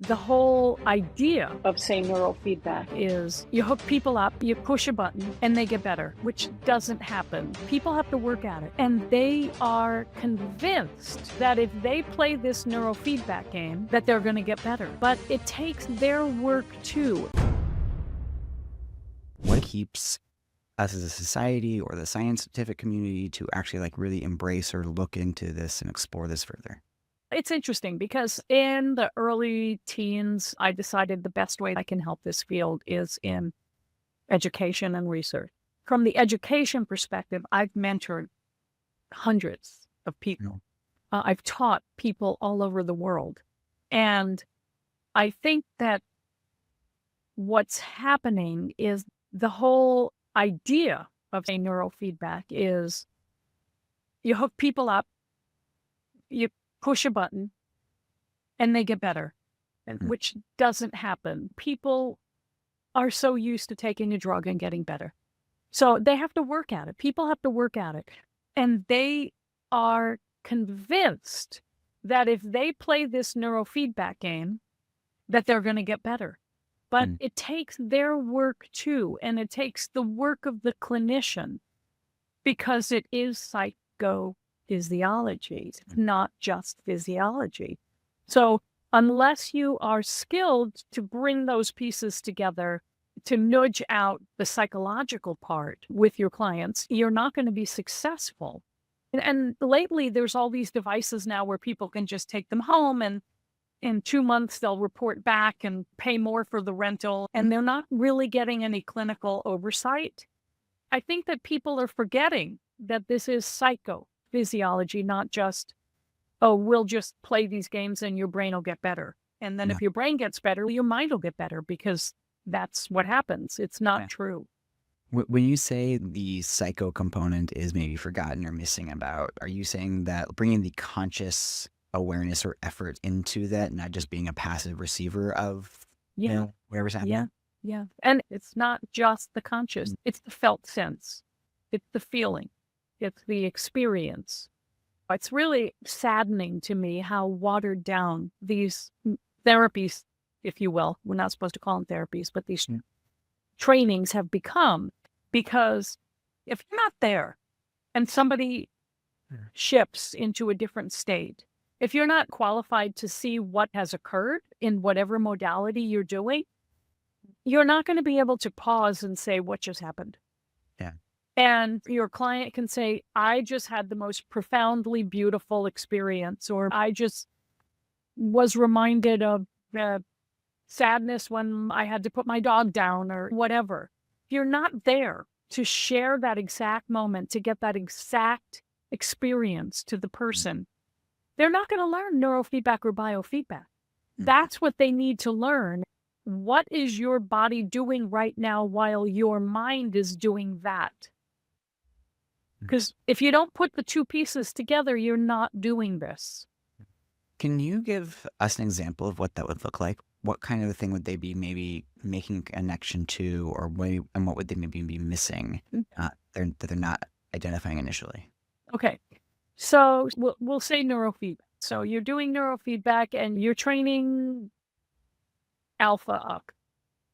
The whole idea of, say, neurofeedback. is you hook people up, you push a button, and they get better, which doesn't happen. People have to work at it. And they are convinced that if they play this neurofeedback game, that they're going to get better. But it takes their work too. What keeps us as a society or the scientific community to actually really embrace or look into this and explore this further? It's interesting because in the early teens, I decided the best way I can help this field is in education and research. From the education perspective, I've mentored hundreds of people. I've taught people all over the world. And I think that what's happening is the whole idea of a neurofeedback is you hook people up, you push a button, and they get better, which doesn't happen. People are so used to taking a drug and getting better. So they have to work at it. People have to work at it. And they are convinced that if they play this neurofeedback game, that they're going to get better. But it takes their work too, and it takes the work of the clinician because it is psychophysiology. It's not just physiology. So unless you are skilled to bring those pieces together to nudge out the psychological part with your clients, you're not going to be successful. And lately, there's all these devices now where people can just take them home, and in 2 months, they'll report back and pay more for the rental, and they're not really getting any clinical oversight. I think that people are forgetting that this is psychophysiology, not just, oh, we'll just play these games and your brain will get better. And then if your brain gets better, your mind will get better because that's what happens. It's not true. When you say the psycho component is maybe forgotten or missing about, are you saying that bringing the conscious awareness or effort into that, not just being a passive receiver of whatever's happening? Yeah. And it's not just the conscious, it's the felt sense. It's the feeling. It's the experience. It's really saddening to me how watered down these therapies, if you will, we're not supposed to call them therapies, but these trainings have become, because if you're not there and somebody shifts into a different state, if you're not qualified to see what has occurred in whatever modality you're doing, you're not going to be able to pause and say, what just happened? Yeah. And your client can say, I just had the most profoundly beautiful experience, or I just was reminded of sadness when I had to put my dog down, or whatever. If you're not there to share that exact moment, to get that exact experience to the person, they're not going to learn neurofeedback or biofeedback. That's what they need to learn. What is your body doing right now while your mind is doing that? Because if you don't put the two pieces together, you're not doing this. Can you give us an example of what that would look like? What kind of a thing would they be maybe making a connection to, or and what would they maybe be missing that they're not identifying initially? Okay. So we'll say neurofeedback. So you're doing neurofeedback and you're training alpha up.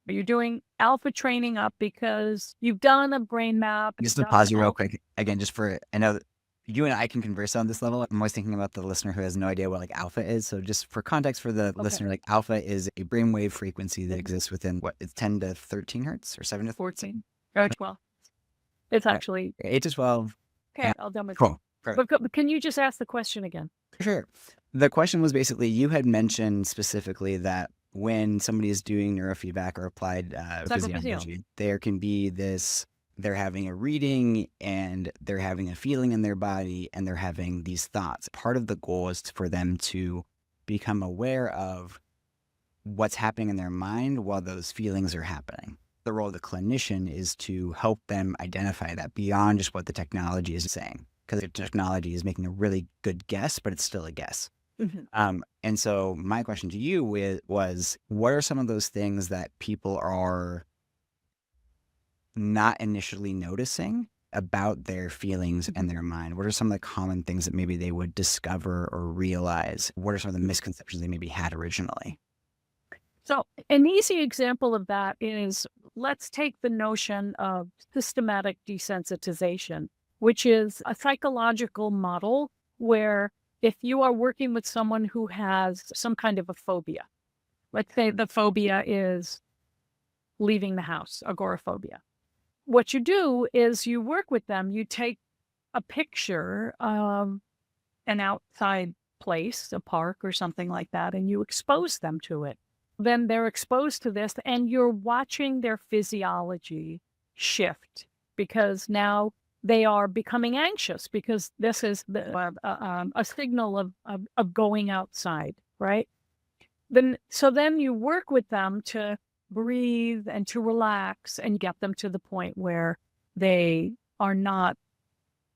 Are you doing alpha training up because you've done a brain map? Just to pause you real quick, again, just for, I know you and I can converse on this level. I'm always thinking about the listener who has no idea what alpha is. So just for context for the listener, alpha is a brainwave frequency that exists within it's 10 to 13 hertz or 7 to 14 or 12. It's actually 8 to 12. Okay, I'll dumb it. Cool. But can you just ask the question again? Sure. The question was basically, you had mentioned specifically that when somebody is doing neurofeedback or applied physiology, there can be this, they're having a reading and they're having a feeling in their body and they're having these thoughts. Part of the goal is for them to become aware of what's happening in their mind while those feelings are happening. The role of the clinician is to help them identify that beyond just what the technology is saying, because the technology is making a really good guess, but it's still a guess. And so my question to you was, what are some of those things that people are not initially noticing about their feelings and their mind? What are some of the common things that maybe they would discover or realize? What are some of the misconceptions they maybe had originally? So an easy example of that is, let's take the notion of systematic desensitization, which is a psychological model where if you are working with someone who has some kind of a phobia, let's say the phobia is leaving the house, agoraphobia. What you do is you work with them, you take a picture of an outside place, a park or something like that, and you expose them to it. Then they're exposed to this, and you're watching their physiology shift because now they are becoming anxious because this is a signal of going outside, right? Then you work with them to breathe and to relax and get them to the point where they are not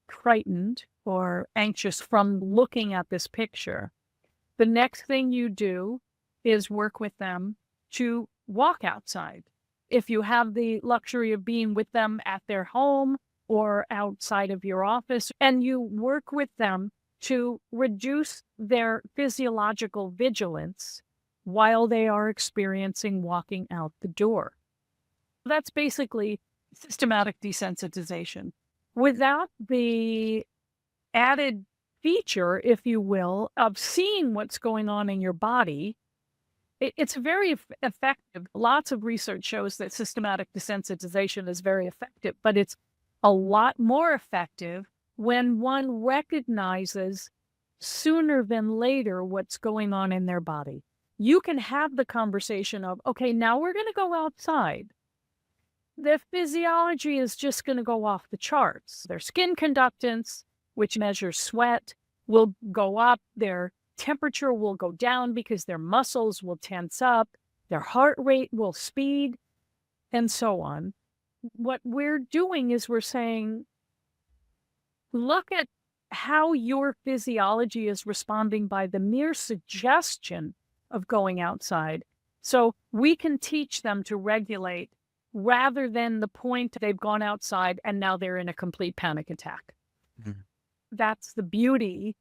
frightened or anxious from looking at this picture. The next thing you do is work with them to walk outside. If you have the luxury of being with them at their home or outside of your office, and you work with them to reduce their physiological vigilance while they are experiencing walking out the door. That's basically systematic desensitization. Without the added feature, if you will, of seeing what's going on in your body, it's very effective. Lots of research shows that systematic desensitization is very effective, but it's a lot more effective when one recognizes sooner than later what's going on in their body. You can have the conversation of, okay, now we're going to go outside. Their physiology is just going to go off the charts. Their skin conductance, which measures sweat, will go up. Their temperature will go down because their muscles will tense up. Their heart rate will speed, and so on. What we're doing is we're saying, look at how your physiology is responding by the mere suggestion of going outside. So we can teach them to regulate rather than the point they've gone outside and now they're in a complete panic attack. Mm-hmm. That's the beauty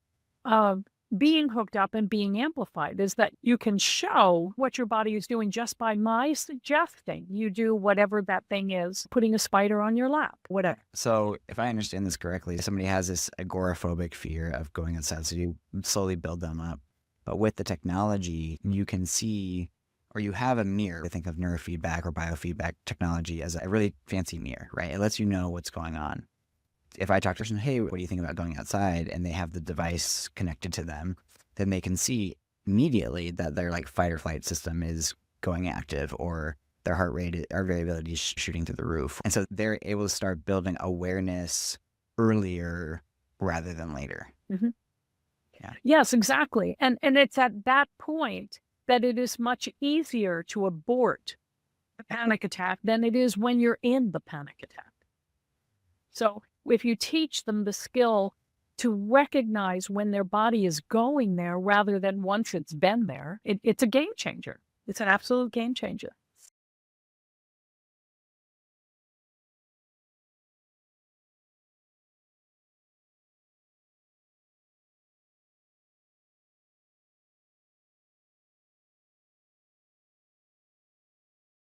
of being hooked up and being amplified, is that you can show what your body is doing just by my suggesting you do whatever that thing is, putting a spider on your lap, whatever. So if I understand this correctly, somebody has this agoraphobic fear of going outside, so you slowly build them up. But with the technology, you can see, or you have a mirror. I think of neurofeedback or biofeedback technology as a really fancy mirror, right? It lets you know what's going on. If I talk to a person, hey, what do you think about going outside? And they have the device connected to them, then they can see immediately that their like fight or flight system is going active, or their heart rate or variability is shooting through the roof. And so they're able to start building awareness earlier rather than later. Mm-hmm. Yeah. Yes, exactly. And it's at that point that it is much easier to abort a panic attack than it is when you're in the panic attack. So if you teach them the skill to recognize when their body is going there rather than once it's been there, it's a game changer. It's an absolute game changer.